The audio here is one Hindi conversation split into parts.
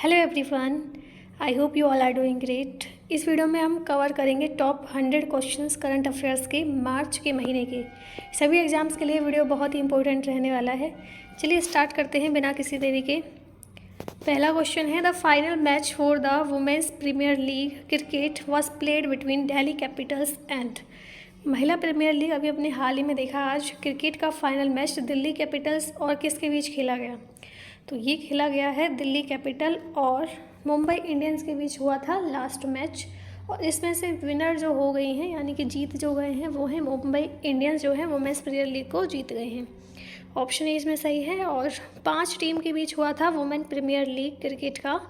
Hello everyone, I hope you all are doing great. इस वीडियो में हम कवर करेंगे टॉप 100 क्वेश्चंस करंट अफेयर्स के मार्च के महीने के। सभी एग्जाम्स के लिए वीडियो बहुत ही इंपॉर्टेंट रहने वाला है। चलिए स्टार्ट करते हैं बिना किसी देरी के। पहला क्वेश्चन है, the final match for the womens premier league cricket was played between Delhi Capitals and. महिला प्रीमियर लीग अभी अपने हाल ही में देखा, आज क्रिकेट का फाइनल मैच दिल्ली कैपिटल्स और किसके बीच खेला गया। तो ये खेला गया है दिल्ली कैपिटल और मुंबई इंडियंस के बीच हुआ था लास्ट मैच। और इसमें से विनर जो हो गई हैं, यानी कि जीत जो गए हैं, वो हैं मुंबई इंडियंस जो है वुमेन्स प्रीमियर लीग को जीत गए हैं। ऑप्शन ए इसमें सही है। और 5 टीम के बीच हुआ था वुमेन प्रीमियर लीग क्रिकेट का।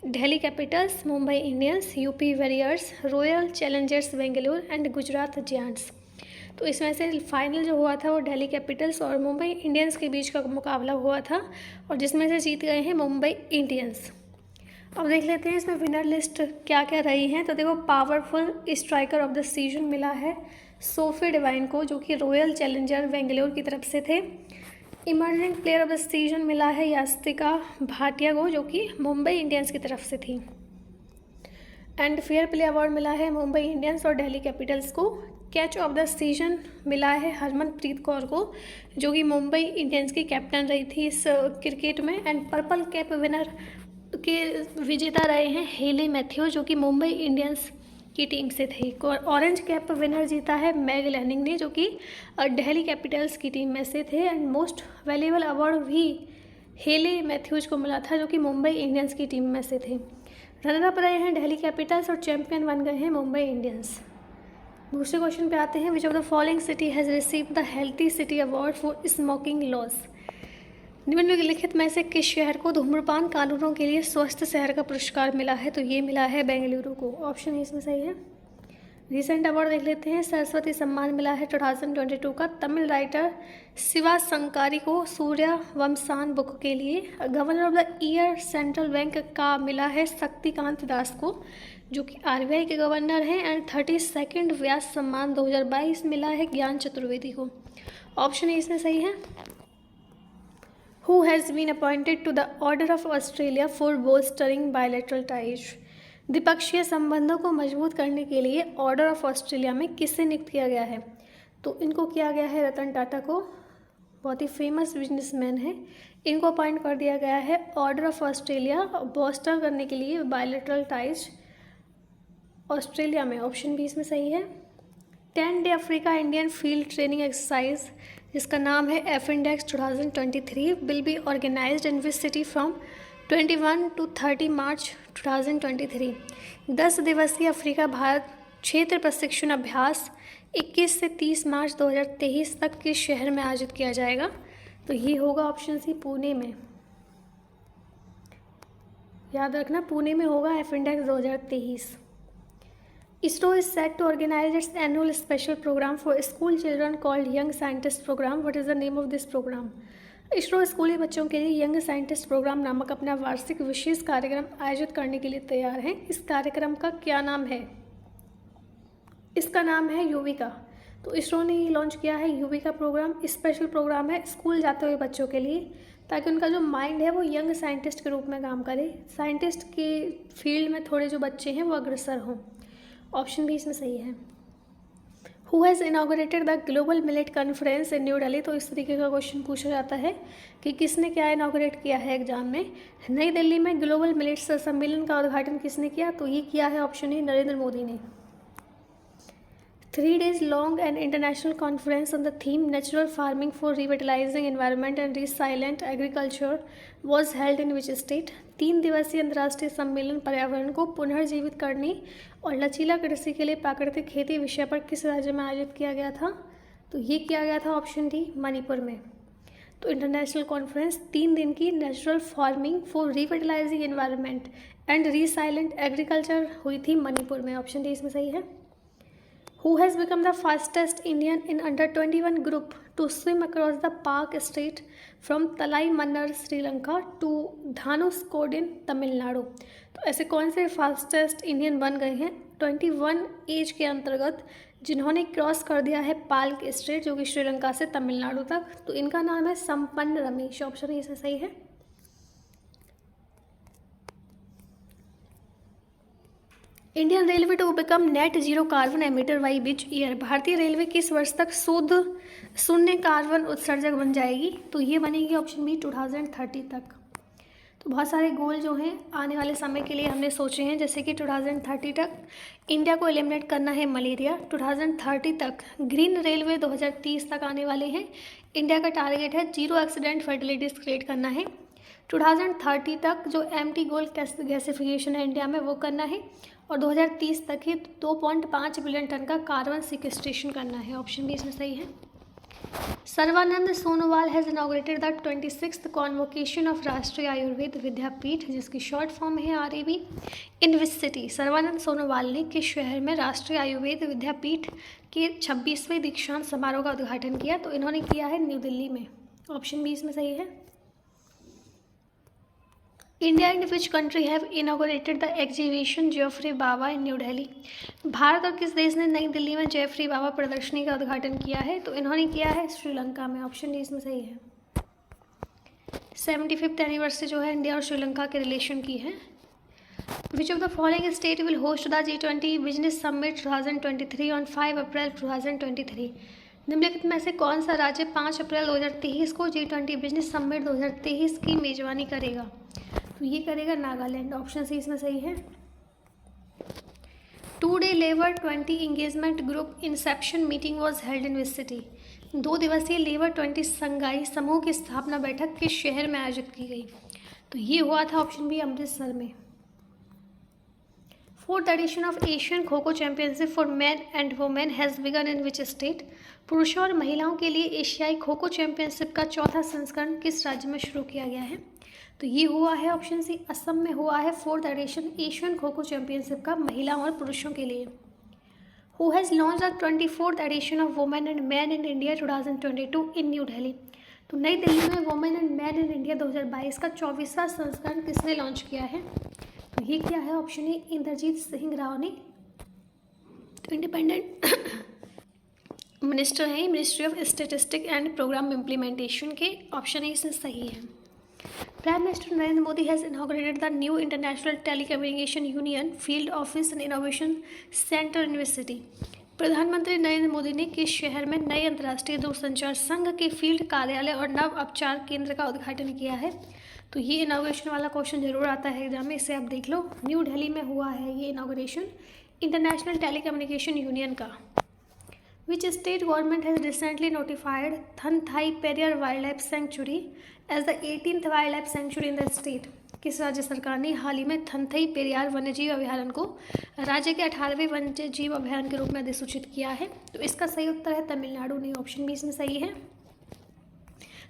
Delhi Capitals, Mumbai Indians, UP warriors, royal Challengers Bengaluru and Gujarat giants. तो इसमें से फाइनल जो हुआ था वो दिल्ली कैपिटल्स और मुंबई इंडियंस के बीच का मुकाबला हुआ था और जिसमें से जीत गए हैं मुंबई इंडियंस। अब देख लेते हैं इसमें विनर लिस्ट क्या क्या रही हैं। तो देखो, powerful striker of the season मिला है सोफी डिवाइन को, जो कि रॉयल चैलेंजर बेंगलुरु की तरफ से थे। Emerging player of the season मिला है यास्तिका भाटिया को, जो कि मुंबई इंडियंस की तरफ से थी। एंड फेयर प्ले अवार्ड मिला है मुंबई इंडियंस और दिल्ली कैपिटल्स को। कैच ऑफ द सीजन मिला है हरमनप्रीत कौर को, जो कि मुंबई इंडियंस की कैप्टन रही थी इस क्रिकेट में। एंड पर्पल कैप विनर के विजेता रहे हैं हेली मैथ्यू, जो कि मुंबई इंडियंस की टीम से थे। और ऑरेंज कैप विनर जीता है मैग लैनिंग ने, जो कि दिल्ली कैपिटल्स की टीम में से थे। एंड मोस्ट वैल्यूएबल अवार्ड भी हेली मैथ्यूज को मिला था, जो कि मुंबई इंडियंस की टीम में से थे। रनर अप रहे हैं दिल्ली कैपिटल्स और चैंपियन बन गए हैं मुंबई इंडियंस। दूसरे क्वेश्चन पे आते हैं, विच of the following city has receive the healthy city award for smoking loss. निम्नलिखित में से किस शहर को धूम्रपान कानूनों के लिए स्वस्थ शहर का पुरस्कार मिला है। तो ये मिला है बेंगलुरु को। ऑप्शन इसमें सही है। रिसेंट अवार्ड देख लेते हैं। सरस्वती सम्मान मिला है 2022 का तमिल राइटर शिवा शंकारी को सूर्य वंशान बुक के लिए। Governor of the year central bank का मिला है शक्तिकांत दास को, जो कि आरबीआई के गवर्नर हैं। एंड 32nd व्यास सम्मान 2022 मिला है ज्ञान चतुर्वेदी को। ऑप्शन ए इसमें सही है। Who has been appointed to the order of Australia for bolstering bilateral ties. द्विपक्षीय संबंधों को मजबूत करने के लिए ऑर्डर ऑफ ऑस्ट्रेलिया में किससे नियुक्त किया गया है। तो इनको किया गया है रतन टाटा को, बहुत ही फेमस बिजनेसमैन है। इनको अपॉइंट कर दिया गया है ऑर्डर ऑफ ऑस्ट्रेलिया बोस्टर करने के लिए बायलैटरल टाइज ऑस्ट्रेलिया में। ऑप्शन बी इसमें सही है। 10 day Africa Indian field training exercise, जिसका नाम है AFINDEX 2023, will be organised in which city from 21 to 30 March 2023। 10 दिवसीय अफ्रीका भारत क्षेत्र प्रशिक्षण अभ्यास 21 से 30 मार्च 2023 तक किस शहर में आयोजित किया जाएगा। तो ये होगा ऑप्शन सी, पुणे में। याद रखना, पुणे में होगा एफिंडेक्स 2023। ISRO is set to organize its annual special program for school children called Young Scientist Program. What is the name of this program? ISRO स्कूली बच्चों के लिए यंग साइंटिस्ट प्रोग्राम नामक अपना वार्षिक विशेष कार्यक्रम आयोजित करने के लिए तैयार है। इस कार्यक्रम का क्या नाम है। इसका नाम है युविका। तो इसरो ने ये लॉन्च किया है युविका प्रोग्राम। स्पेशल प्रोग्राम है स्कूल जाते हुए बच्चों के लिए, ताकि उनका जो माइंड है वो यंग साइंटिस्ट के रूप में काम करे। साइंटिस्ट की फील्ड में थोड़े जो बच्चे हैं वो अग्रसर हों। ऑप्शन भी इसमें सही है। Who has inaugurated the global millet conference in new Delhi. तो इस तरीके का क्वेश्चन पूछा जाता है कि किसने क्या इनागोरेट किया है एग्जाम में। नई दिल्ली में ग्लोबल मिलेट्स सम्मेलन का उद्घाटन किसने किया। तो ये किया है ऑप्शन ए, नरेंद्र मोदी ने। 3 days long and international conference on the theme Natural Farming for Revitalizing Environment and Resilient Agriculture was held in which state। 3 दिवसीय अंतर्राष्ट्रीय सम्मेलन पर्यावरण को पुनर्जीवित करने और लचीला कृषि के लिए प्राकृतिक खेती विषय पर किस राज्य में आयोजित किया गया था। तो ये किया गया था ऑप्शन डी, मणिपुर में। तो इंटरनेशनल कॉन्फ्रेंस 3 दिन की natural farming for revitalizing environment and resilient agriculture हुई थी मणिपुर में। ऑप्शन डी इसमें सही है। Who has become the fastest Indian in under 21 group to swim across the Park Strait from Talai Mannar, Sri Lanka to धानुषकोडिन, Tamil Nadu. तो ऐसे कौन से फास्टेस्ट इंडियन बन गए हैं 21 एज के अंतर्गत, जिन्होंने क्रॉस कर दिया है पाल्क स्ट्रेट, जो कि श्रीलंका से तमिलनाडु तक। तो इनका नाम है संपन्न रमेश। ऑप्शन इसमें सही है। Indian railway to become net zero carbon emitter by which year? भारतीय रेलवे किस वर्ष तक शुद्ध शून्य कार्बन उत्सर्जक बन जाएगी? तो ये बनेगी ऑप्शन बी 2030 तक। तो बहुत सारे गोल जो हैं आने वाले समय के लिए हमने सोचे हैं, जैसे कि 2030 तक इंडिया को एलिमिनेट करना है मलेरिया, 2030 तक ग्रीन रेलवे 2030 तक आने वाले हैं। इंडिया का टारगेट है जीरो एक्सीडेंट फर्टिलिटीज़ क्रिएट करना है। 2030 तक जो एम्प्टी गोल गैसिफिकेशन है इंडिया में वो करना है, और 2030 तक ही 2.5 बिलियन टन का कार्बन सिक्वेस्ट्रेशन करना है। ऑप्शन बी इसमें सही है। Sarbananda Sonowal has inaugurated the 26th convocation of Rashtriya Ayurveda Vidyapeeth, जिसकी शॉर्ट फॉर्म है RAV, in which city? Sarbananda Sonowal ने किस शहर में राष्ट्रीय आयुर्वेद विद्यापीठ के 26वें दीक्षांत समारोह का उद्घाटन किया? तो इन्होंने किया है न्यू दिल्ली में। ऑप्शन बी इसमें सही है। India and which country have inaugurated the exhibition Geoffrey Bawa in new Delhi? भारत और किस देश ने नई दिल्ली में जेफरी बाबा प्रदर्शनी का उद्घाटन किया है? तो इन्होंने किया है श्रीलंका में। ऑप्शन डी इसमें सही है। 75th एनिवर्सरी जो है इंडिया और श्रीलंका के रिलेशन की है। Which of the following state will host the G20 business summit 2023 on 5 अप्रैल 2023? निम्नलिखित में से कौन सा राज्य 5 अप्रैल 2023 को G20 बिजनेस समिट 2023 की मेजबानी करेगा? तो ये करेगा नागालैंड। ऑप्शन सी इसमें सही है। 2-day labour 20 engagement group Inception meeting was held in which city? 2 दिवसीय लेबर 20 संघाई समूह की स्थापना बैठक किस शहर में आयोजित की गई? तो ये हुआ था ऑप्शन बी अमृतसर में। 4th addition of Asian kho kho championship for man and women has begun in which state? पुरुषों और महिलाओं के लिए एशियाई खो खो चैंपियनशिप का चौथा संस्करण किस राज्य में शुरू किया गया है? तो ये हुआ है ऑप्शन सी असम में हुआ है 4th addition Asian kho kho championship का महिलाओं और पुरुषों के लिए। Who has launch the 24th edition of women and man in India 2022 in new Delhi? तो नई दिल्ली में women and man in India 2022 का 24वां संस्करण किसने लॉन्च किया है? तो ये क्या है? ऑप्शन ए इंद्रजीत सिंह राव ने। तो इंडिपेंडेंट मिनिस्टर हैं ministry of statistics and programme implementation के। ऑप्शन ए इसमें सही है। Prime minister Narendra Modi has inaugurated the new international telecommunication union field office and innovation centre in which city? प्रधानमंत्री नरेंद्र मोदी ने किस शहर में नए अंतर्राष्ट्रीय दूरसंचार संघ के फील्ड कार्यालय और नव अपचार केंद्र का उद्घाटन किया है? तो ये इनॉग्रेशन वाला क्वेश्चन जरूर आता है एग्जाम में, इसे आप देख लो। न्यू दिल्ली में हुआ है ये इनॉग्रेशन इंटरनेशनल टेलीकम्युनिकेशन यूनियन का। Which state government has recently notified Thanthai Periyar Wildlife Sanctuary as the 18th wildlife sanctuary in the state? किस राज्य सरकार ने हाल ही में थंथई पेरियार वन्यजीव अभयारण्य को राज्य के 18वें वन्यजीव अभयारण्य के रूप में अधिसूचित किया है? तो इसका सही उत्तर है तमिलनाडु ने। ऑप्शन बी इसमें सही है।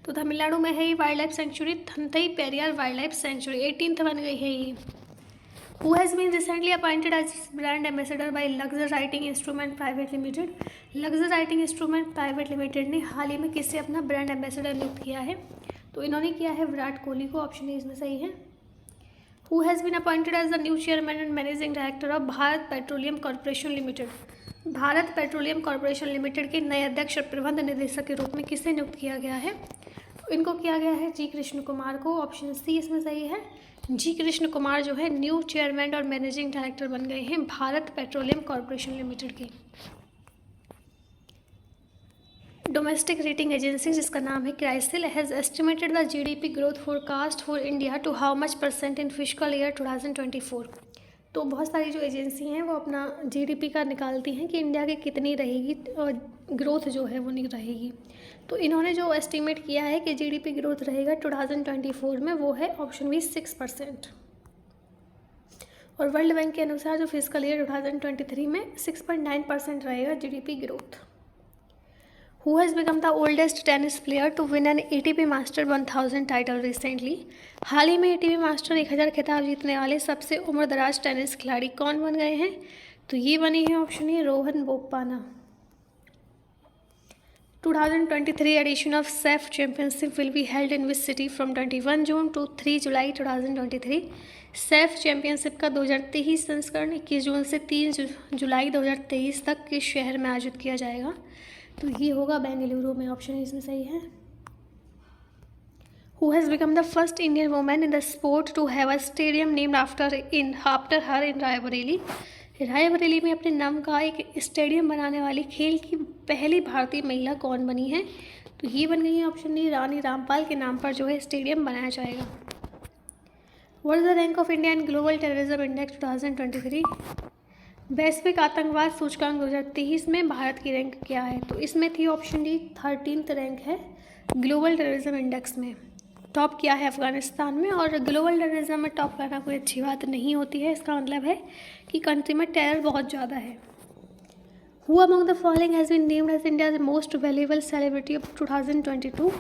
तो तमिलनाडु में है ये wild life sanctuary Thanthai Periyar wild life sanctuary, 18th बन गई है ये। Who has been recently appointed as brand ambassador by Luxor Writing Instrument Private Limited? Luxor Writing Instrument Private Limited ने हाल ही में किससे अपना ब्रांड एम्बेसडर नियुक्त किया है? तो इन्होंने किया है विराट कोहली को। ऑप्शन ए इसमें सही है। Who has been appointed as the new chairman and managing director of Bharat petroleum corporation limited? Bharat petroleum corporation limited के नए अध्यक्ष और प्रबंध निदेशक के रूप में किसे नियुक्त किया गया है? तो इनको किया गया है जी कृष्ण कुमार को। ऑप्शन सी इसमें सही है। जी कृष्ण कुमार जो है न्यू चेयरमैन और मैनेजिंग डायरेक्टर बन गए हैं भारत पेट्रोलियम कॉर्पोरेशन लिमिटेड के। डोमेस्टिक रेटिंग एजेंसी जिसका नाम है CRISIL has estimated the GDP growth forecast for India to how much % in physical year 2024? तो बहुत सारी जो एजेंसी हैं वो अपना GDP का निकालती हैं कि इंडिया की कितनी रहेगी और ग्रोथ जो है वो नहीं रहेगी। तो इन्होंने जो एस्टीमेट किया है कि GDP ग्रोथ रहेगा 2024 में वो है ऑप्शन बी 6%। और वर्ल्ड बैंक के अनुसार जो फिजिकल ईयर 2023 में 6.9% रहेगा GDP growth. Who has become the oldest tennis player to win an ATP Master 1000 title recently? हाल ही में ATP मास्टर 1000 खिताब जीतने वाले सबसे उम्रदराज टेनिस खिलाड़ी कौन बन गए हैं? तो ये बनी है option A Rohan Bopanna. 2023 edition of SAF Championship will be held in which city from 21 June to 3 July 2023? SAF championship का 2023 संस्करण 21 जून से 3 जुलाई 2023 तक किस शहर में आयोजित किया जाएगा? तो ये होगा बेंगलुरु में। ऑप्शन इसमें सही है। Who has become the first Indian woman in the sport to have a stadium named after her in Raebareli? Raebareli में अपने नाम का एक स्टेडियम बनाने वाली खेल की पहली भारतीय महिला कौन बनी है? तो ये बन गई है ऑप्शन डी, रानी रामपाल के नाम पर जो है स्टेडियम बनाया जाएगा। What is the rank of India in global terrorism index 2023? वैश्विक आतंकवाद सूचकांक 2023 में भारत की रैंक क्या है? तो इसमें थी ऑप्शन डी 13th रैंक है ग्लोबल टेररिज्म इंडेक्स में। टॉप किया है अफगानिस्तान में, और ग्लोबल टेररिज्म में टॉप करना कोई अच्छी बात नहीं होती है। इसका मतलब है कि कंट्री में टेरर बहुत ज़्यादा है। Who among the following has been named as India's most valuable celebrity of 2022?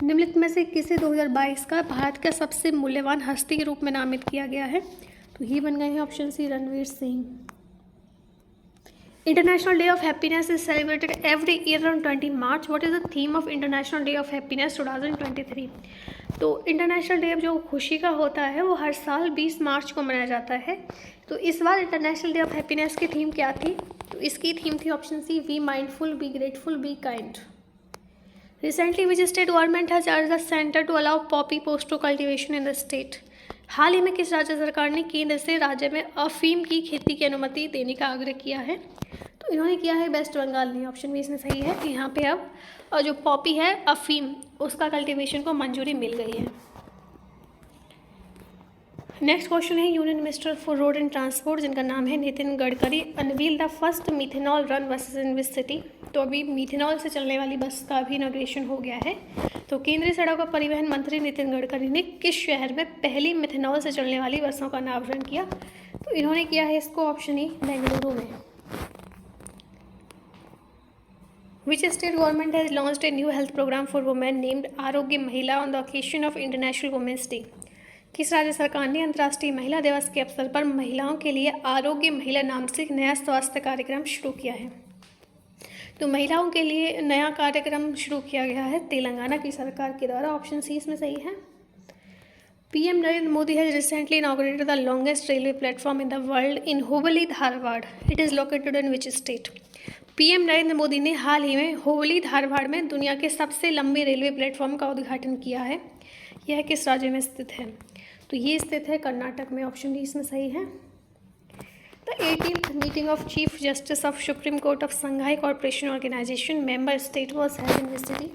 निम्नलिखित में से किसे 2022 का भारत का सबसे मूल्यवान हस्ती के रूप में नामित किया गया है? तो ये बन गए हैं option C, Ranveer Singh. International day of happiness is celebrated every year on 20 March. What is the theme of international day of happiness 2023? तो इंटरनेशनल डे जो खुशी का होता है वो हर साल 20 मार्च को मनाया जाता है। तो इस बार इंटरनेशनल डे ऑफ हैप्पीनेस की थीम क्या थी? तो इसकी थीम थी option C, be mindful, be grateful, be kind. Recently which state government has urged the centre to allow poppy posto cultivation in the state? हाल ही में किस राज्य सरकार ने केंद्र से राज्य में अफीम की खेती की अनुमति देने का आग्रह किया है? तो इन्होंने किया है वेस्ट बंगाल ने। ऑप्शन बी इसमें सही है कि यहाँ पे अब जो पॉपी है अफीम उसका कल्टीवेशन को मंजूरी मिल गई है। नेक्स्ट क्वेश्चन है union minister for road and transport जिनका नाम है Nitin Gadkari unveil the first methanol run buses in which city? तो अभी मिथेनॉल से चलने वाली बस का भी इनॉग्रेशन हो गया है। तो केंद्रीय सड़क और परिवहन मंत्री नितिन गडकरी ने किस शहर में पहली मिथेनॉल से चलने वाली बसों का अनावरण किया? तो इन्होंने किया है इसको ऑप्शन ई, बेंगलुरु में। Which state government has launched a new health program for women named आरोग्य महिला on the occasion of International Women's Day? किस राज्य सरकार ने अंतर्राष्ट्रीय महिला दिवस के अवसर पर महिलाओं के लिए आरोग्य महिला नाम से एक नया स्वास्थ्य कार्यक्रम शुरू किया है? तो महिलाओं के लिए नया कार्यक्रम शुरू किया गया है तेलंगाना की सरकार के द्वारा। ऑप्शन सी इसमें सही है। PM Narendra Modi has recently inaugurated the longest railway platform in the world in Hubli Dharwad. It is located in which state? PM Narendra Modi ने हाल ही में हुबली धारवाड़ में दुनिया के सबसे लंबे रेलवे प्लेटफॉर्म का उद्घाटन किया है। यह किस राज्य में स्थित है? तो ये स्थित है कर्नाटक में। ऑप्शन डी इसमें सही है। The 18th meeting of chief justice of supreme court of Shanghai corporation organisation member state was held in this city?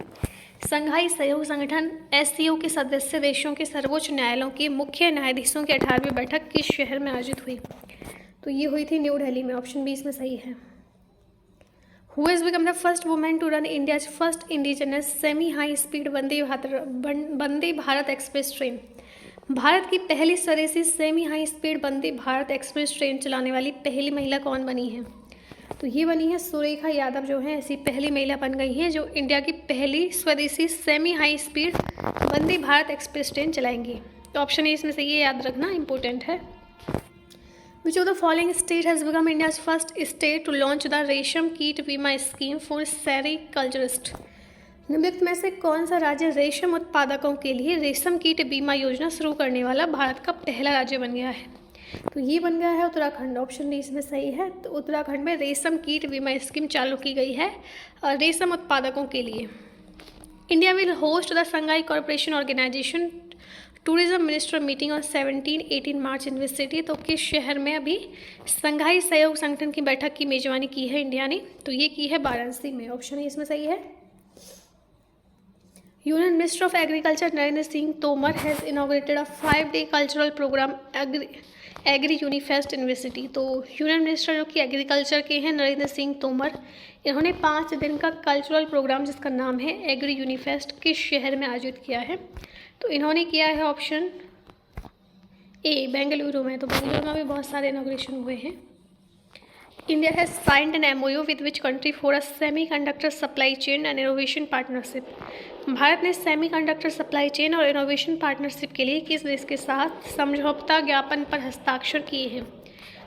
Shanghai सहयोग संगठन एससीओ के सदस्य देशों के सर्वोच्च न्यायालयों के मुख्य न्यायाधीशों की 18वीं बैठक किस शहर में आयोजित हुई? तो ये हुई थी न्यू दिल्ली में। ऑप्शन बी इसमें सही है। Who has become the first woman to run India's first indigenous semi-high speed Vande Bharat express train? Bharat की पहली स्वदेशी semi high speed Vande Bharat express train चलाने वाली पहली महिला कौन बनी है? तो ये बनी है सुरेखा यादव, जो है ऐसी पहली महिला बन गई हैं जो इंडिया की पहली स्वदेशी semi high speed Vande Bharat express train चलाएंगी। तो ऑप्शन ए इसमें से ये याद रखना इंपॉर्टेंट है। Which of the following state has become India's first state to launch the रेशम कीट बीमा स्कीम for सेरीकल्चरिस्ट? निम्नलिखित में से कौन सा राज्य रेशम उत्पादकों के लिए रेशम कीट बीमा योजना शुरू करने वाला भारत का पहला राज्य बन गया है? तो ये बन गया है उत्तराखंड। ऑप्शन डी इसमें सही है। तो उत्तराखंड में रेशम कीट बीमा स्कीम चालू की गई है रेशम उत्पादकों के लिए। India will host the Shanghai corporation organisation tourism minister meeting on 17-18 March in which city? तो किस शहर में अभी संघाई सहयोग संगठन की बैठक की मेजबानी की है इंडिया ने? तो ये की है वाराणसी में। ऑप्शन ए इसमें सही है। Union minister of agriculture Narendra Singh Tomar has inaugurated a 5-day cultural programme agri unifest in which city? तो यूनियन मिनिस्टर जो कि एग्रीकल्चर के हैं नरेंद्र सिंह तोमर, इन्होंने 5 दिन का कल्चरल प्रोग्राम जिसका नाम है एग्री यूनिफेस्ट किस शहर में आयोजित किया है? तो इन्होंने किया है ऑप्शन ए, बेंगलुरु में। तो बेंगलुरु में भी बहुत सारे इनॉग्रेशन हुए हैं। India has signed an MOU with which country for a semiconductor supply chain and innovation partnership? Bharat ने सेमीकंडक्टर सप्लाई चेन और इनोवेशन पार्टनरशिप के लिए किस देश के साथ समझौता ज्ञापन पर हस्ताक्षर किए हैं?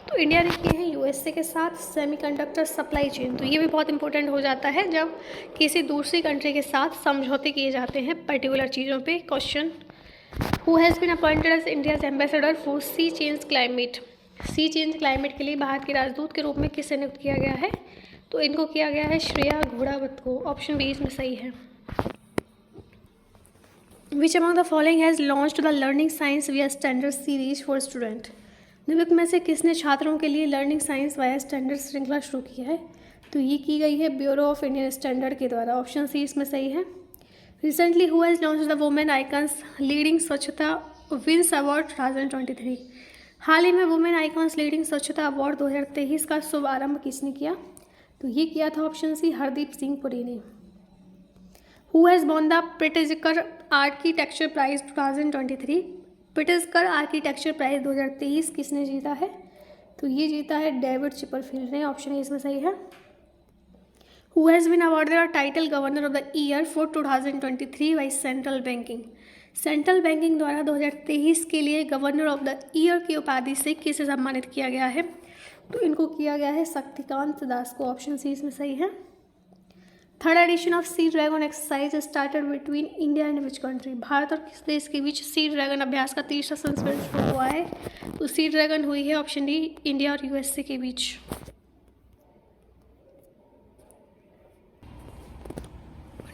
तो इंडिया ने किए हैं USA के साथ सेमीकंडक्टर सप्लाई चेन। तो ये भी बहुत इंपॉर्टेंट हो जाता है जब किसी दूसरी कंट्री के साथ समझौते किए जाते हैं पर्टिकुलर चीज़ों पे। Question, who has been appointed as India's ambassador for sea change climate? Sea change climate के लिए भारत के राजदूत के रूप में किसे नियुक्त किया गया है? तो इनको किया गया है श्रेया घोड़ावत को। ऑप्शन बी इसमें सही है। Which among the following has launched the learning science विया स्टैंडर्ड सीरीज फॉर स्टूडेंट? निम्नलिखित में से किसने छात्रों के लिए लर्निंग साइंस वाया स्टैंडर्ड श्रृंखला शुरू की है? तो ये की गई है ब्यूरो ऑफ इंडियन स्टैंडर्ड के द्वारा। ऑप्शन सी इसमें सही है। Recently who has launch the women icons leading Swachhata wins award 2023? हाल ही में women icons leading Swachhata award 2023 का शुभारंभ किसने किया? तो ये किया था ऑप्शन सी हरदीप सिंह पुरी ने। Who has won the Pritzker architecture prize 2023? Pritzker architecture prize 2023 किसने जीता है? तो ये जीता है डेविड चिपरफील्ड ने। ऑप्शन ए इसमें सही है। Who has been awarded the title governor of the year for 2023 by central banking? Central banking द्वारा 2023 के लिए गवर्नर ऑफ द ईयर की उपाधि से किसे सम्मानित किया गया है? तो इनको किया गया है शक्तिकांत दास को। ऑप्शन सी इसमें सही है। Third edition of sea dragon exercise started between India and which country? Bharat और किस देश के बीच सी ड्रैगन अभ्यास का तीसरा संस्करण शुरू हुआ है? तो सी ड्रैगन हुई है ऑप्शन डी इंडिया और यूएसए के बीच।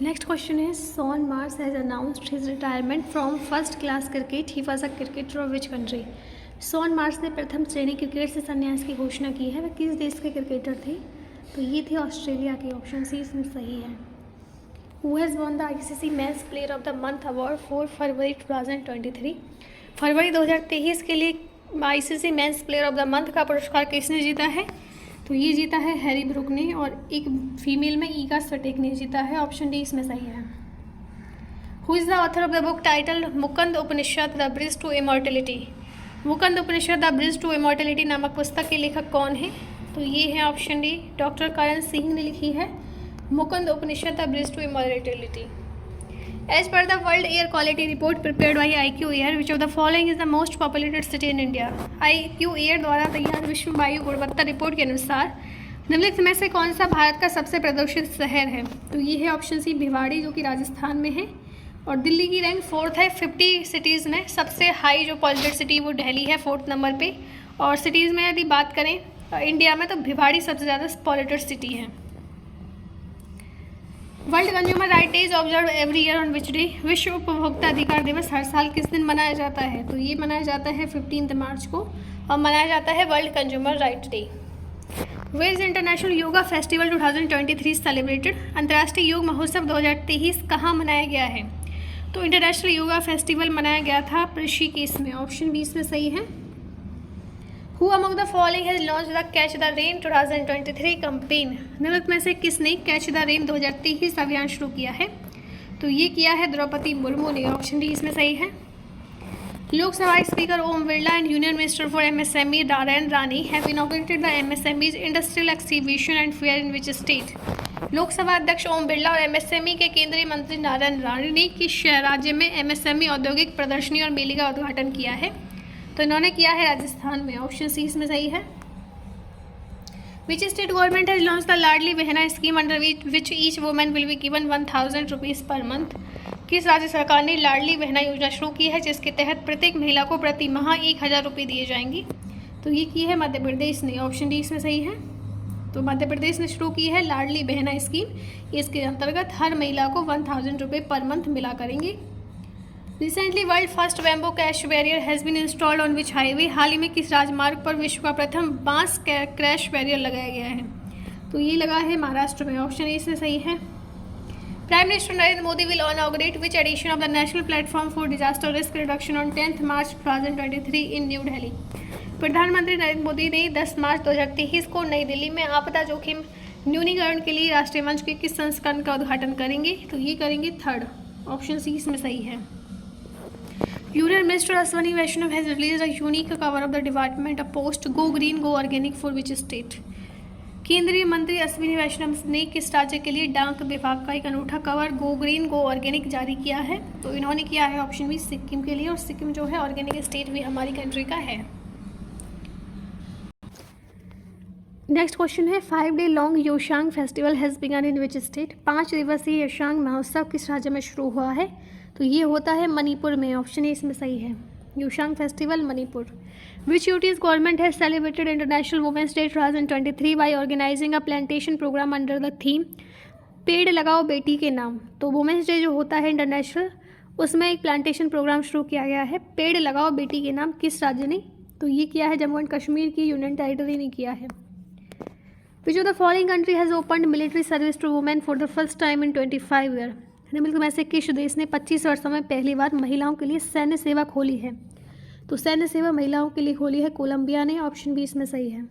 नेक्स्ट क्वेश्चन है Shaun Marsh has announced his retirement from first class cricket. He was a cricketer of which country? Shaun Marsh ने प्रथम श्रेणी क्रिकेट से संन्यास की घोषणा की है। वह किस देश के क्रिकेटर थे? तो ये थे ऑस्ट्रेलिया के। ऑप्शन सी इसमें सही है। Who has won the ICC match player of the month award for February 2023? फरवरी 2023 के लिए ICC match player of the month का पुरस्कार किसने जीता है? तो ये जीता है हैरी ब्रुक ने और एक फीमेल में ईगा स्विटेक ने जीता है। ऑप्शन डी इसमें सही है। Who is the author of the book title Mukand Upanishad the bridge to immortality? Mukand Upanishad the bridge to immortality नामक पुस्तक के लेखक कौन है? तो ये है option D doctor Karan Singh ने लिखी है Mukand Upanishad the bridge to immortality. As per the world air quality report prepared by IQ air which of the following is the most populated city in India? IQ air द्वारा तैयार विश्व वायु गुणवत्ता रिपोर्ट के अनुसार निम्नलिखित में से कौन सा भारत का सबसे प्रदूषित शहर है? तो ये है ऑप्शन सी भिवाड़ी जो कि राजस्थान में है और दिल्ली की रैंक 4th है 50 सिटीज़ में। सबसे हाई जो पॉल्यूटेड सिटी वो दिल्ली है 4th नंबर पे। और सिटीज़ में यदि बात करें इंडिया में तो भिवाड़ी सबसे ज़्यादा पॉल्यूटेड सिटी है। World consumer right day is observe every year on which day? विश्व उपभोक्ता अधिकार दिवस हर साल किस दिन मनाया जाता है? तो ये मनाया जाता है 15 मार्च को और मनाया जाता है world consumer right day. Where is international yoga festival 2023 celebrated? अंतर्राष्ट्रीय योग महोत्सव 2023 कहाँ मनाया गया है? तो इंटरनेशनल योगा फेस्टिवल मनाया गया था ऋषिकेश में। ऑप्शन बी इसमें सही है। Who among the following has launch the catch the rain 2023 campaign? निम्नलिखित में से किसने कैच द रेन 2023 अभियान शुरू किया है? तो ये किया है द्रौपदी मुर्मू ने। ऑप्शन डी इसमें सही है। Lok Sabha speaker Om Birla and union minister for MSME Narayan Rane have inaugurated the MSME's industrial exhibition and fair in which state? Lok Sabha अध्यक्ष ओम बिरला और MSME के केंद्रीय मंत्री नारायण राणे ने किस राज्य में MSME औद्योगिक प्रदर्शनी और मेले का उद्घाटन किया है? तो इन्होंने किया है राजस्थान में। ऑप्शन सी इसमें सही है। Which state government has launch the Ladli Behna scheme under which each women will be given 1000 rupees per month? किस राज्य सरकार ने लाडली बहना योजना शुरू की है जिसके तहत प्रत्येक महिला को प्रति माह 1000 रुपये दिए जाएंगे? तो ये की है मध्य प्रदेश ने। ऑप्शन डी इसमें सही है। तो मध्य प्रदेश ने शुरू की है लाडली बहना स्कीम। इसके अंतर्गत हर महिला को 1000 रुपये पर मंथ मिला करेंगे। Recently world first bamboo crash barrier has been installed on which highway? हाल ही में किस राजमार्ग पर विश्व का प्रथम बांस क्रैश बैरियर लगाया गया है? तो ये लगा है महाराष्ट्र में। ऑप्शन ए इसमें सही है। Prime minister Narendra Modi will inaugurate which edition of the national platform for disaster risk reduction on 10 March 2023 in new Delhi? प्रधानमंत्री नरेंद्र मोदी ने 10 मार्च 2023 को नई दिल्ली में आपदा जोखिम न्यूनीकरण के लिए राष्ट्रीय मंच के किस संस्करण का उद्घाटन करेंगे? तो ये करेंगे 3rd। ऑप्शन सी इसमें सही है। Union Minister Ashwini Vaishnav has released a unique cover of the development of post Go Green Go Organic for which state? केंद्रीय मंत्री अश्विनी वैष्णव ने किस राज्य के लिए डाक विभाग का एक अनूठा कवर गो ग्रीन गो ऑर्गेनिक जारी किया है? तो इन्होंने किया है ऑप्शन बी सिक्किम के लिए और सिक्किम जो है ऑर्गेनिक स्टेट भी हमारी कंट्री का है। नेक्स्ट क्वेश्चन है 5 day long Yaoshang festival has begun in which state? 5 दिवसीय योशांग महोत्सव किस राज्य में शुरू हुआ है? तो ये होता है मणिपुर में। ऑप्शन ए इसमें सही है। Yaoshang festival Manipur. Which UTs government has celebrated international women's day 2023 by organizing a plantation programme under the theme पेड़ लगाओ बेटी के नाम? तो वुमेन्स डे जो होता है इंटरनेशनल उसमें एक प्लांटेशन प्रोग्राम शुरू किया गया है पेड़ लगाओ बेटी के नाम। किस राज्य ने तो ये किया है जम्मू एंड कश्मीर की यूनियन टेरिटरी ने किया है। Which of the following country has opened military service to women for the first time in 25 year. निम्नलिखित में से किस देश ने 25 वर्षों में पहली बार महिलाओं के लिए सैन्य सेवा खोली है। तो सैन्य सेवा महिलाओं के लिए खोली है कोलंबिया ने। ऑप्शन बी इसमें सही है।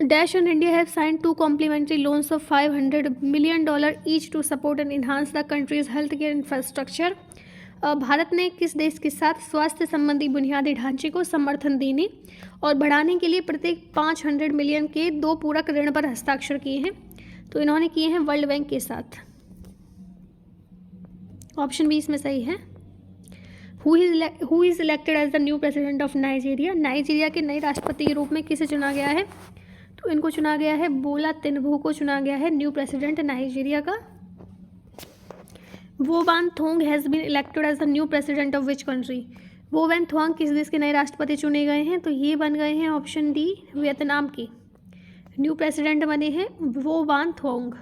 Dash and India have signed 2 complimentary loans of $500 million each to support and enhance the country's healthcare infrastructure। Bharat ने किस देश के साथ स्वास्थ्य संबंधी बुनियादी ढांचे को समर्थन देने और बढ़ाने के लिए प्रत्येक 500 मिलियन के 2 पूरक ऋण पर हस्ताक्षर किए हैं। तो इन्होंने किए हैं वर्ल्ड बैंक के साथ। ऑप्शन बी इसमें सही है। Who is elected as the new president of Nigeria. Nigeria के नए राष्ट्रपति के रूप में किसे चुना गया है। तो इनको चुना गया है बोला तिनुबू को चुना गया है न्यू प्रेसिडेंट नाइजीरिया का। Vo Van Thuong has been elected as the new president of which country. Vo Van Thuong किस देश के नए राष्ट्रपति चुने गए हैं। तो ये बन गए हैं ऑप्शन डी वियतनाम के न्यू प्रेसिडेंट बने हैं Vo Van Thuong.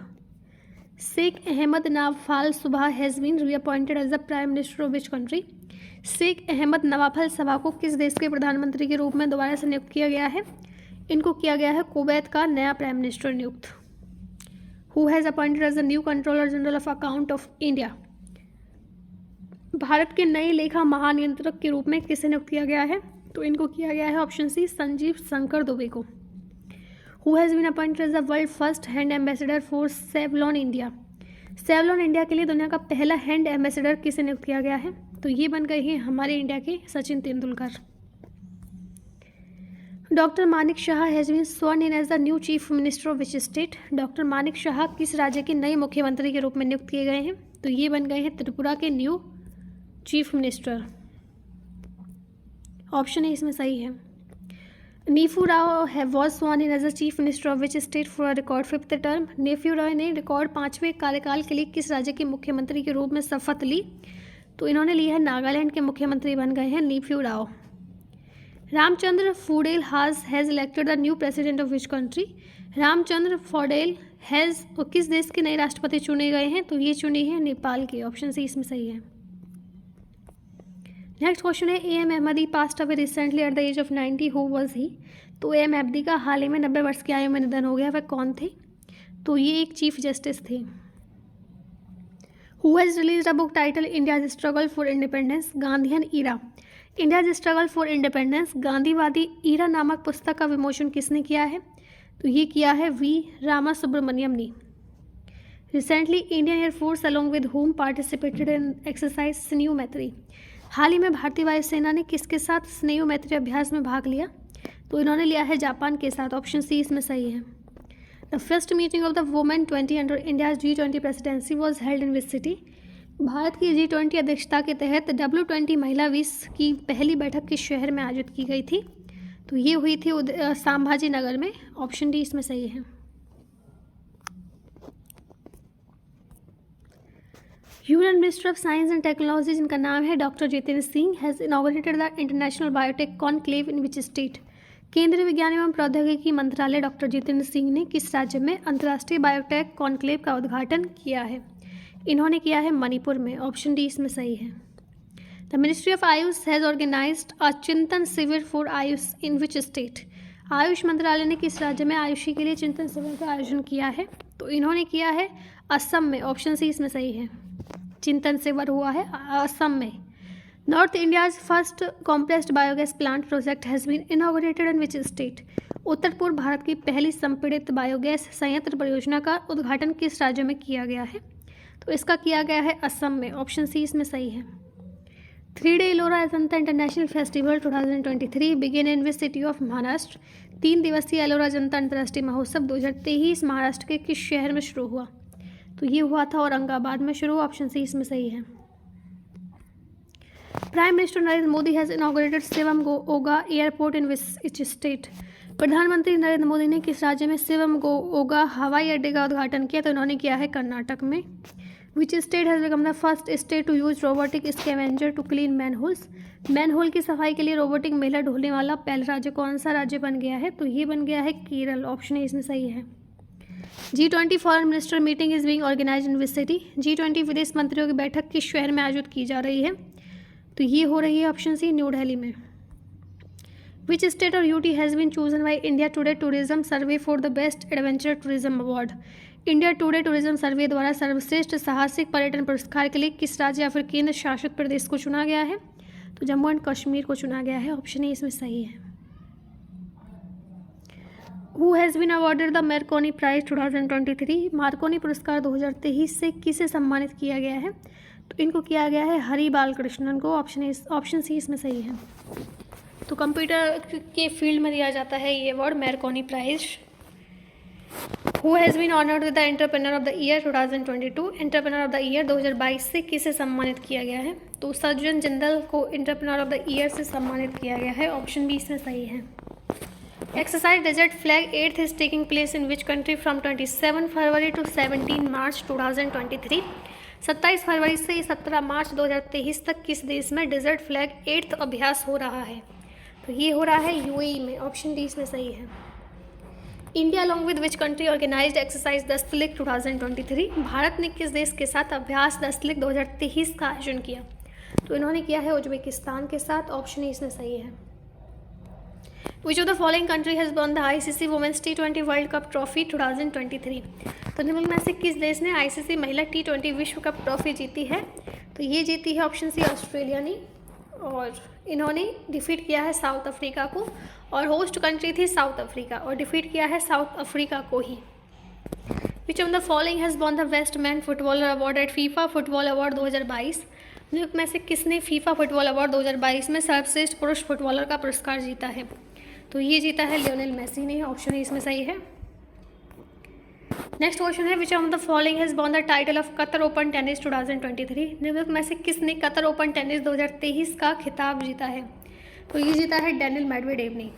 Sheikh Ahmad Nawaf al Sabah has been reappointed as the prime minister of which country. Sheikh Ahmad Nawaf al Sabah को किस देश के प्रधानमंत्री के रूप में दोबारा से नियुक्त किया गया है। इनको किया गया है कुवैत का नया प्राइम मिनिस्टर नियुक्त। Who has appointed as the new controller general of account of India. Bharat के नए लेखा महानियंत्रक के रूप में किसे नियुक्त किया गया है। तो इनको किया गया है ऑप्शन सी संजीव शंकर दुबे को। Who has been appointed as the world first hand ambassador for Savlon India. Savlon India के लिए दुनिया का पहला हैंड एम्बेसडर किसे नियुक्त किया गया है। तो ये बन गए हैं हमारे इंडिया के Sachin Tendulkar. Doctor Manik Saha has been sworn in as the new chief minister of which state. Doctor Manik Saha किस राज्य के नए मुख्यमंत्री के रूप में नियुक्त किए गए हैं। तो ये बन गए हैं त्रिपुरा के new chief minister. Option A इसमें सही है। Neiphiu Rio was sworn in as the chief minister of which state for a record 5th term. Neiphiu Rio ने रिकॉर्ड 5वें कार्यकाल के लिए किस राज्य के मुख्यमंत्री के रूप में शपथ ली। तो इन्होंने ली है नागालैंड के मुख्यमंत्री बन गए हैं Neiphiu Rio. Ramchandra Paudel has elected the new president of which country. Ramchandra Paudel has किस देश के नए राष्ट्रपति चुने गए हैं। तो ये चुने हैं नेपाल के। ऑप्शन सी इसमें सही है। नेक्स्ट क्वेश्चन है AM Ahmadi passed away recently at the age of 90 who was he. तो AM अहमदी का हाल ही में 90 वर्ष की आयु में निधन हो गया। वह कौन थे। तो ये एक चीफ जस्टिस थे। Who has released a book title India's struggle for independence Gandhian era. India's struggle for independence गांधीवादी ईरा नामक पुस्तक का विमोचन किसने किया है। तो ये किया है वी रामा सुब्रमण्यम ने। Recently Indian air force along with home participated in exercise Snehu मैत्री। हाल ही में भारतीय वायुसेना ने किसके साथ स्नेहू मैत्री अभ्यास में भाग लिया। तो इन्होंने लिया है जापान के साथ। ऑप्शन सी इसमें सही है। The first meeting of the women 20 under India's G20 presidency was held in which city. Bharat की G20 अध्यक्षता के तहत W20 महिला 20 की पहली बैठक किस शहर में आयोजित की गई थी। तो ये हुई थी संभाजी नगर में। ऑप्शन डी इसमें सही है। Union minister of science and technology जिनका नाम है doctor Jitendra Singh has inaugurated the international biotech conclave in which state. केंद्रीय विज्ञान एवं प्रौद्योगिकी मंत्रालय डॉक्टर जितेंद्र सिंह ने किस राज्य में अंतर्राष्ट्रीय बायोटेक कॉन्क्लेव का उद्घाटन किया है। इन्होंने किया है मणिपुर में। ऑप्शन डी इसमें सही है। The ministry of AYUSH has organized a Chintan Shivir for AYUSH in which state. AYUSH मंत्रालय ने किस राज्य में आयुषी के लिए चिंतन शिविर का आयोजन किया है। तो इन्होंने किया है असम में। ऑप्शन सी इसमें सही है। चिंतन शिविर हुआ है असम में। North India's first compressed biogas plant project has been inaugurated in which state. उत्तर पूर्व भारत की पहली संपीड़ित बायोगैस संयंत्र परियोजना का उद्घाटन किस राज्य में किया गया है। तो इसका किया गया है असम में। ऑप्शन सी इसमें सही है। 3 day Ellora Janata international festival 2023 begin in which city of Maharashtra. 3 दिवसीय एलोरा जनता अंतर्राष्ट्रीय महोत्सव 2023 महाराष्ट्र के किस शहर में शुरू हुआ। तो ये हुआ था औरंगाबाद में शुरू। ऑप्शन सी इसमें सही है। Prime minister Narendra Modi has inaugurated Shivamogga airport in which state. प्रधानमंत्री नरेंद्र मोदी ने किस राज्य में शिवमोगा हवाई अड्डे का उद्घाटन किया। तो इन्होंने किया है कर्नाटक में। Which state has become the first state to use robotic scavenger to clean manholes. Manhole की सफाई के लिए रोबोटिक मेला ढोने वाला पहला राज्य कौन सा राज्य बन गया है। तो ये बन गया है केरल। ऑप्शन ए इसमें सही है। G20 foreign minister meeting is being organised in which city. G20 विदेश मंत्रियों की बैठक किस शहर में आयोजित की जा रही है। तो ये हो रही है ऑप्शन सी न्यू दिल्ली में। विच स्टेट और UT has been chosen by India Today tourism survey for the best adventure tourism award. India Today tourism survey द्वारा सर्वश्रेष्ठ साहसिक पर्यटन पुरस्कार के लिए किस राज्य या फिर केंद्र शासित प्रदेश को चुना गया है? तो जम्मू एंड कश्मीर को चुना गया है। ऑप्शन ए इसमें सही है। Who has been awarded the Marconi prize 2023? Marconi पुरस्कार 2023 से किसे सम्मानित किया गया है? तो इनको किया गया है हरि बालकृष्णन को। ऑप्शन सी इसमें सही है। तो कंप्यूटर के फील्ड में दिया जाता है ये award, Marconi prize. Who has been honoured with the entrepreneur of the year 2022? Entrepreneur of the year 2022 से किसे सम्मानित किया गया है? तो सज्जन जिंदल को एंटरप्रेन्योर ऑफ द ईयर से सम्मानित किया गया है। ऑप्शन बी इसमें सही है। Exercise desert flag 8th is taking place in which country from 27 February to 17 March 2023? 27 फरवरी से 17 मार्च 2023 तक किस देश में डेजर्ट फ्लैग 8th अभ्यास हो रहा है? तो ये हो रहा है यूएई में। ऑप्शन डी इसमें सही है। India along with which country organized exercise Dustlik 2023? भारत ने किस देश के साथ अभ्यास दस्तलिक 2023 का आयोजन किया? तो इन्होंने किया है उज्बेकिस्तान के साथ। ऑप्शन ए इसमें सही है। Which of the following country has won the ICC Women's T20 World Cup Trophy 2023? तो निम्न में से किस देश ने ICC महिला T20 विश्व कप ट्रॉफी जीती है? तो ये जीती है ऑप्शन सी ऑस्ट्रेलिया ने, और इन्होंने डिफीट किया है साउथ अफ्रीका को, और होस्ट कंट्री थी साउथ अफ्रीका, और डिफीट किया है साउथ अफ्रीका को ही। Which of the following has won the Best Man Footballer Award at FIFA Football Award 2022? निम्न में से किसने फीफा फुटबॉल अवार्ड 2022 में सर्वश्रेष्ठ पुरुष फुटबॉलर का पुरस्कार जीता है? तो ये जीता है लियोनेल मेसी ने। ऑप्शन ए इसमें सही है। नेक्स्ट क्वेश्चन है which of the following has won the title of Qatar open tennis 2023? निम्नलिखित में से किसने कतर ओपन टेनिस 2023 का खिताब जीता है? तो ये जीता है डेनिल मेडवेडेव ने।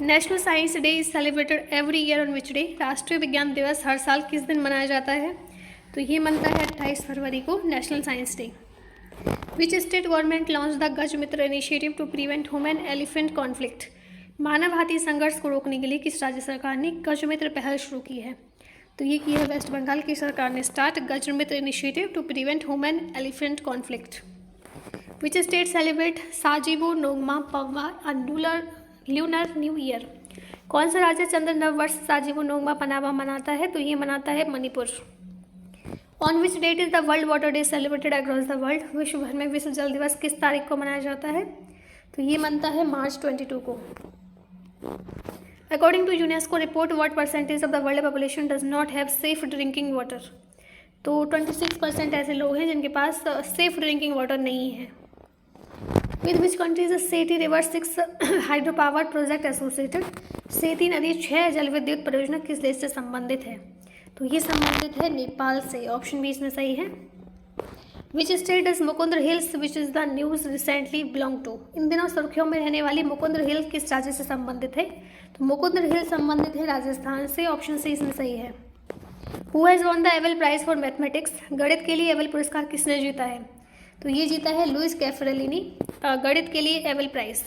National science day is celebrated every year on which day? राष्ट्रीय विज्ञान दिवस हर साल किस दिन मनाया जाता है? तो ये मनता है 28 फरवरी को, national science day. Which state government launch the Gaj Mitra initiative to prevent human elephant conflict? मानव हाथी संघर्ष को रोकने के लिए किस राज्य सरकार ने गज मित्र पहल शुरू की है? तो ये की है वेस्ट बंगाल की सरकार ने start Gaj Mitra initiative to prevent human elephant conflict. Which state celebrate Sajibu Nongma पवा ल्यूनर न्यू ईयर? कौन सा राज्य चंद्र नववर्ष साजिबो नोंगमा पनावा मनाता है? तो ये मनाता है Manipur. On which date is the world water day celebrated across the world? विश्व भर में विश्व जल दिवस किस तारीख को मनाया जाता है? तो ये मनता है मार्च 22 को। According to UNESCO report what percentage of the world population does not have safe drinking water? तो 26% ऐसे लोग हैं जिनके पास सेफ ड्रिंकिंग वाटर नहीं है। With which country is Sethi river 6 hydro power project associated? Sethi नदी 6 जल विद्युत परियोजना किस देश से संबंधित है? तो ये संबंधित है नेपाल से। ऑप्शन बी इसमें सही है। Which state is Mukundra hills which is the news recently belong to? इन दिनों सुर्खियों में रहने वाली मुकुंद्र हिल किस राज्य से संबंधित है? तो मुकुंद्र हिल संबंधित है राजस्थान से। ऑप्शन सी इसमें सही है। Who has won the Abel prize for mathematics? गणित के लिए एबल पुरस्कार किसने जीता है? तो ये जीता है लुइस कैफरेलिनी, गणित के लिए Abel prize.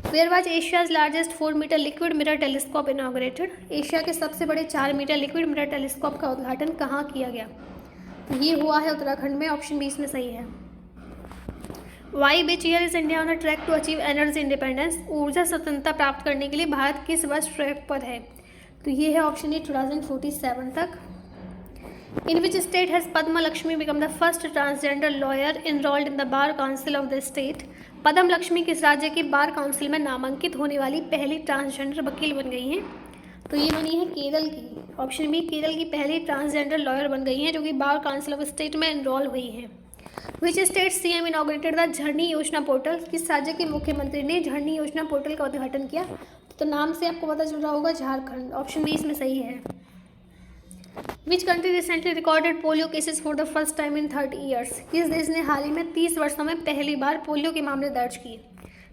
Where was Asia's largest 4 metre liquid mirror telescope inaugurated? Asia के सबसे बड़े 4 मीटर लिक्विड मिरर टेलीस्कोप का उद्घाटन कहाँ किया गया? तो ये हुआ है उत्तराखंड में। ऑप्शन बी इसमें सही है। By which year is India on a track to achieve energy independence? ऊर्जा स्वतंत्रता प्राप्त करने के लिए भारत किस वर्ष ट्रैक पर है? तो ये है ऑप्शन ए 2047 तक। In which state has Padma Lakshmi become the first transgender lawyer enrolled in the bar council of the state? Padma Lakshmi किस राज्य के बार काउंसिल में नामांकित होने वाली पहली ट्रांसजेंडर वकील बन गई हैं? तो ये बनी है केरल की। ऑप्शन बी केरल की पहली ट्रांसजेंडर लॉयर बन गई हैं जो कि बार काउंसिल ऑफ स्टेट में एनरोल हुई हैं। Which state CM inaugurated the Jharni Yojana portal? किस राज्य के मुख्यमंत्री ने झरनी योजना पोर्टल का उद्घाटन किया? तो नाम से आपको पता चल रहा होगा, झारखंड। ऑप्शन बी इसमें सही है। Which country recently recorded polio cases for the first time in 30 years? किस देश ने हाल ही में 30 वर्षों में पहली बार पोलियो के मामले दर्ज किए?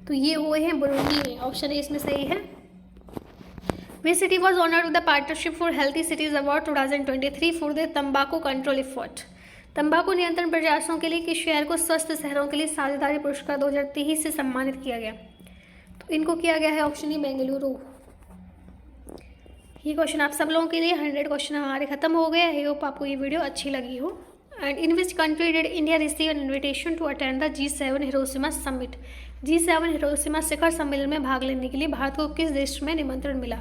तो ये हुए हैं बुरुंडी में। ऑप्शन ए इसमें सही है। Which city was honoured with the partnership for healthy cities award 2023 for the तंबाकू कंट्रोल एफर्ट? तंबाकू नियंत्रण प्रयासों के लिए किस शहर को स्वस्थ शहरों के लिए साझेदारी पुरस्कार 2023 से सम्मानित किया गया? तो इनको किया गया है ऑप्शन ए बेंगलुरु। ये क्वेश्चन आप सब लोगों के लिए 100 क्वेश्चन हमारे खत्म हो गए। आई होप आपको ये वीडियो अच्छी लगी हो। And in which country did India receive an invitation to attend the G7 Hiroshima summit? G7 Hiroshima शिखर सम्मेलन में भाग लेने के लिए भारत को किस देश में निमंत्रण मिला?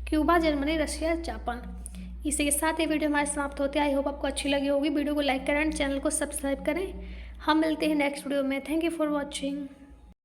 Cuba, Germany, Russia, Japan. इसी के साथ ये वीडियो हमारे समाप्त होते हैं। आई होप आपको अच्छी लगी होगी। वीडियो को लाइक करें एंड चैनल को सब्सक्राइब करें। हम मिलते हैं नेक्स्ट वीडियो में। Thank you for watching.